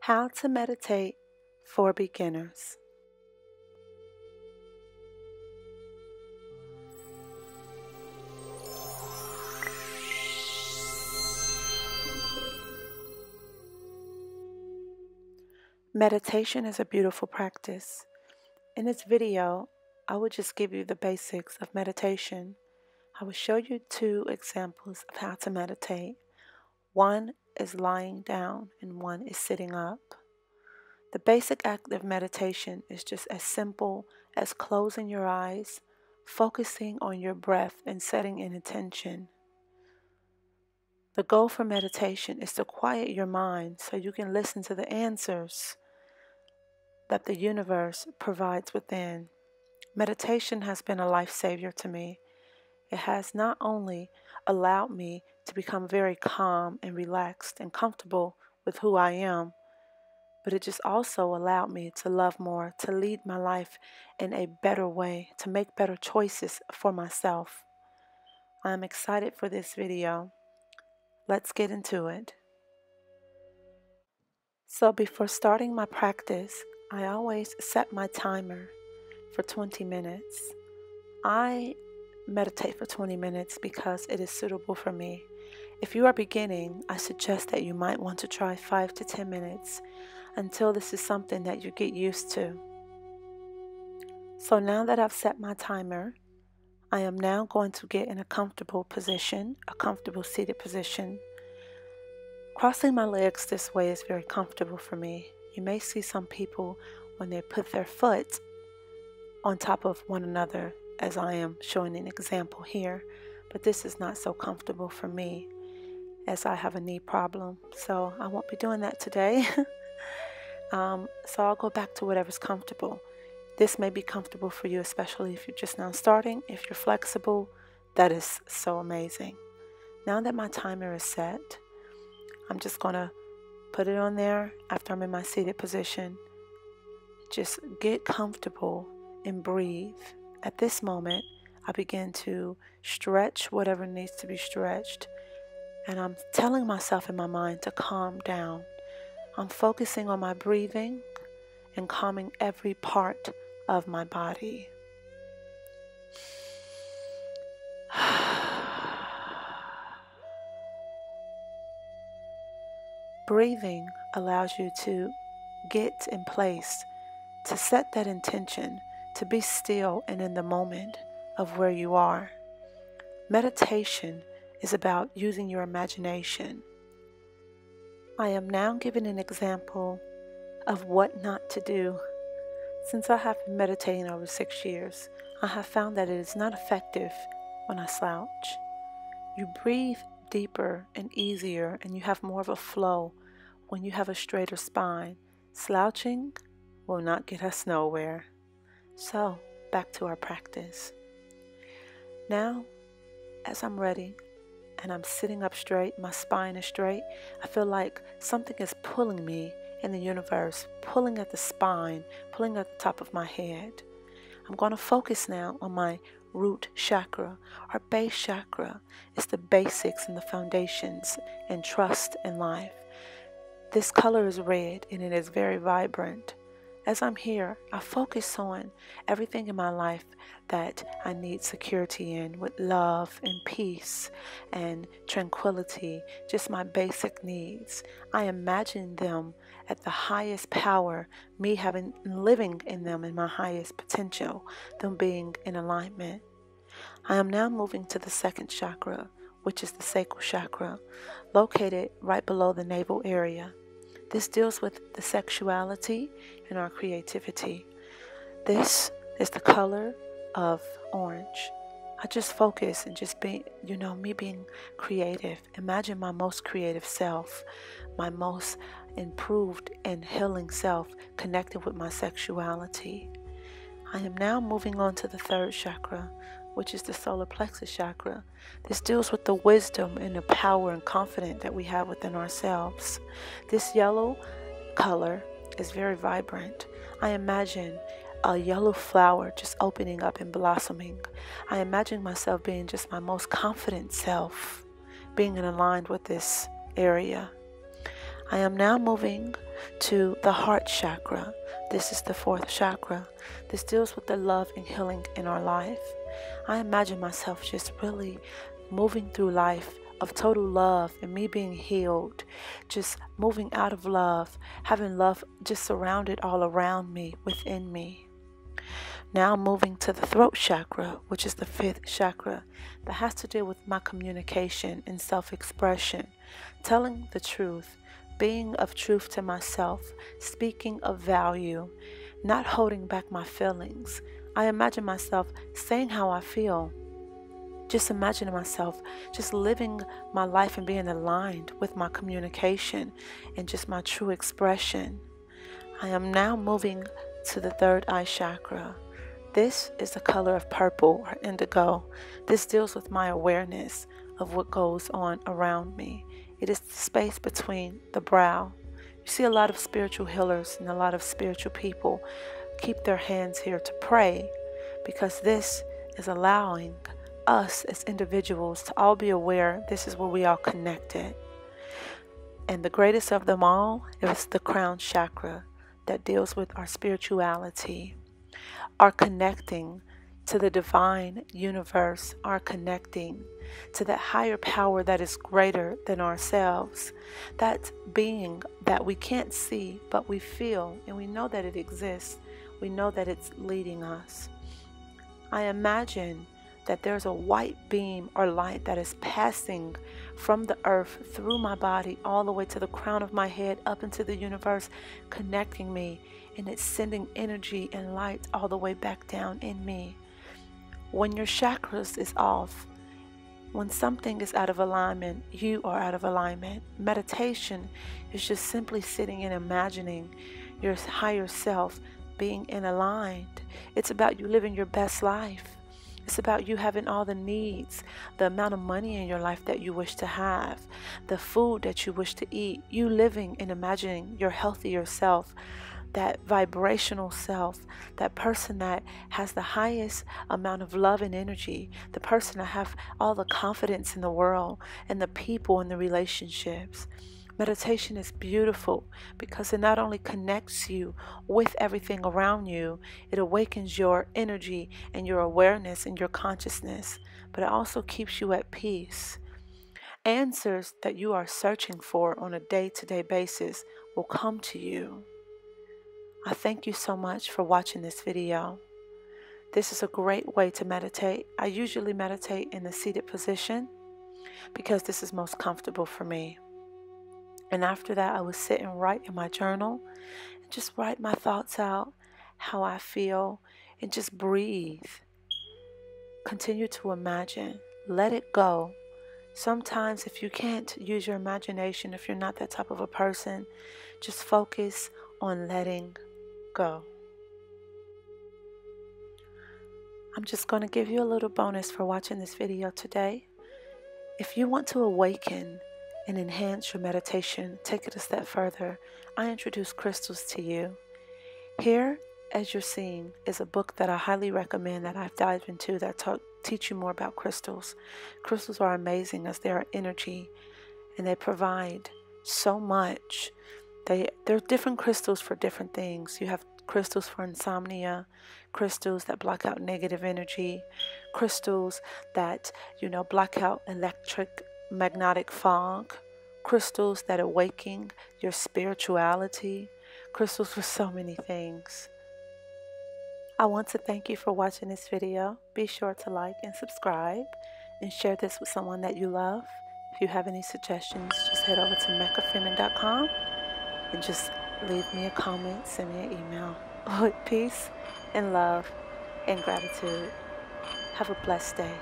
How to meditate for beginners. Meditation is a beautiful practice. In this video, I will just give you the basics of meditation. I will show you two examples of how to meditate. One is lying down and one is sitting up. The basic act of meditation is just as simple as closing your eyes, focusing on your breath, and setting an intention. The goal for meditation is to quiet your mind so you can listen to the answers that the universe provides within. Meditation has been a lifesaver to me. It has not only allowed me to become very calm and relaxed and comfortable with who I am, but it just also allowed me to love more, to lead my life in a better way, to make better choices for myself. I'm excited for this video. Let's get into it. So before starting my practice, I always set my timer for 20 minutes. I meditate for 20 minutes because it is suitable for me. If you are beginning, I suggest that you might want to try 5 to 10 minutes until this is something that you get used to. So now that I've set my timer, I am now going to get in a comfortable position, a comfortable seated position. Crossing my legs this way is very comfortable for me. You may see some people when they put their foot on top of one another, as I am showing an example here, but this is not so comfortable for me as I have a knee problem, so I won't be doing that today. So I'll go back to whatever's comfortable. This may be comfortable for you, especially if you're just now starting. If you're flexible, that is so amazing. Now that my timer is set, I'm just going to put it on there after I'm in my seated position. Just get comfortable and breathe. At this moment, I begin to stretch whatever needs to be stretched. And I'm telling myself in my mind to calm down. I'm focusing on my breathing and calming every part of my body. Breathing allows you to get in place, to set that intention, to be still and in the moment of where you are. Meditation is about using your imagination. I am now giving an example of what not to do. Since I have been meditating over 6 years, I have found that it is not effective when I slouch. You breathe deeper and easier, and you have more of a flow when you have a straighter spine. Slouching will not get us nowhere. So, back to our practice. Now, as I'm ready, and I'm sitting up straight, my spine is straight, I feel like something is pulling me in the universe, pulling at the spine, pulling at the top of my head. I'm going to focus now on my root chakra. Our base chakra is the basics and the foundations and trust in life. This color is red and it is very vibrant. As I'm here, I focus on everything in my life that I need security in, with love and peace and tranquility, just my basic needs. I imagine them at the highest power, me living in them in my highest potential, them being in alignment. I am now moving to the second chakra, which is the sacral chakra, located right below the navel area. This deals with the sexuality and our creativity. This is the color of orange. I just focus and just be, me being creative. Imagine my most creative self, my most improved and healing self connected with my sexuality. I am now moving on to the third chakra, which is the solar plexus chakra. This deals with the wisdom and the power and confidence that we have within ourselves. This yellow color is very vibrant. I imagine a yellow flower just opening up and blossoming. I imagine myself being just my most confident self, being aligned with this area. I am now moving to the heart chakra. This is the fourth chakra. This deals with the love and healing in our life. I imagine myself just really moving through life of total love and me being healed, just moving out of love, having love just surrounded all around me, within me. Now moving to the throat chakra, which is the fifth chakra, that has to do with my communication and self-expression, telling the truth, being of truth to myself, speaking of value, not holding back my feelings. I imagine myself saying how I feel. Just imagining myself just living my life and being aligned with my communication and just my true expression. I am now moving to the third eye chakra. This is the color of purple or indigo. This deals with my awareness of what goes on around me. It is the space between the brow. You see a lot of spiritual healers and a lot of spiritual people keep their hands here to pray, because this is allowing us as individuals to all be aware this is where we all connected. And the greatest of them all is the crown chakra that deals with our spirituality, our connecting to the divine universe, our connecting to that higher power that is greater than ourselves, that being that we can't see but we feel, and we know that it exists. We know that it's leading us. I imagine that there's a white beam or light that is passing from the earth through my body all the way to the crown of my head up into the universe, connecting me, and it's sending energy and light all the way back down in me. When your chakras is off, when something is out of alignment, you are out of alignment. Meditation is just simply sitting and imagining your higher self being in aligned. It's about you living your best life. It's about you having all the needs, the amount of money in your life that you wish to have, the food that you wish to eat, you living and imagining your healthier self, that vibrational self, that person that has the highest amount of love and energy, the person that have all the confidence in the world and the people and the relationships. Meditation is beautiful because it not only connects you with everything around you, it awakens your energy and your awareness and your consciousness, but it also keeps you at peace. Answers that you are searching for on a day-to-day basis will come to you. I thank you so much for watching this video. This is a great way to meditate. I usually meditate in the seated position because this is most comfortable for me. And after that, I would sit and write in my journal and just write my thoughts out, how I feel, and just breathe. Continue to imagine. Let it go. Sometimes if you can't use your imagination, if you're not that type of a person, just focus on letting go. I'm just going to give you a little bonus for watching this video today. If you want to awaken and enhance your meditation, take it a step further, I introduce crystals to you. Here, as you're seeing, is a book that I highly recommend that I've dived into that teach you more about crystals. Crystals are amazing as they are energy and they provide so much. There are different crystals for different things. You have crystals for insomnia, crystals that block out negative energy, crystals that, block out magnetic fog, crystals that awaken your spirituality, crystals for so many things. I want to thank you for watching this video. Be sure to like and subscribe and share this with someone that you love. If you have any suggestions, just head over to meccafreeman.com and just leave me a comment, send me an email. With peace and love and gratitude. Have a blessed day.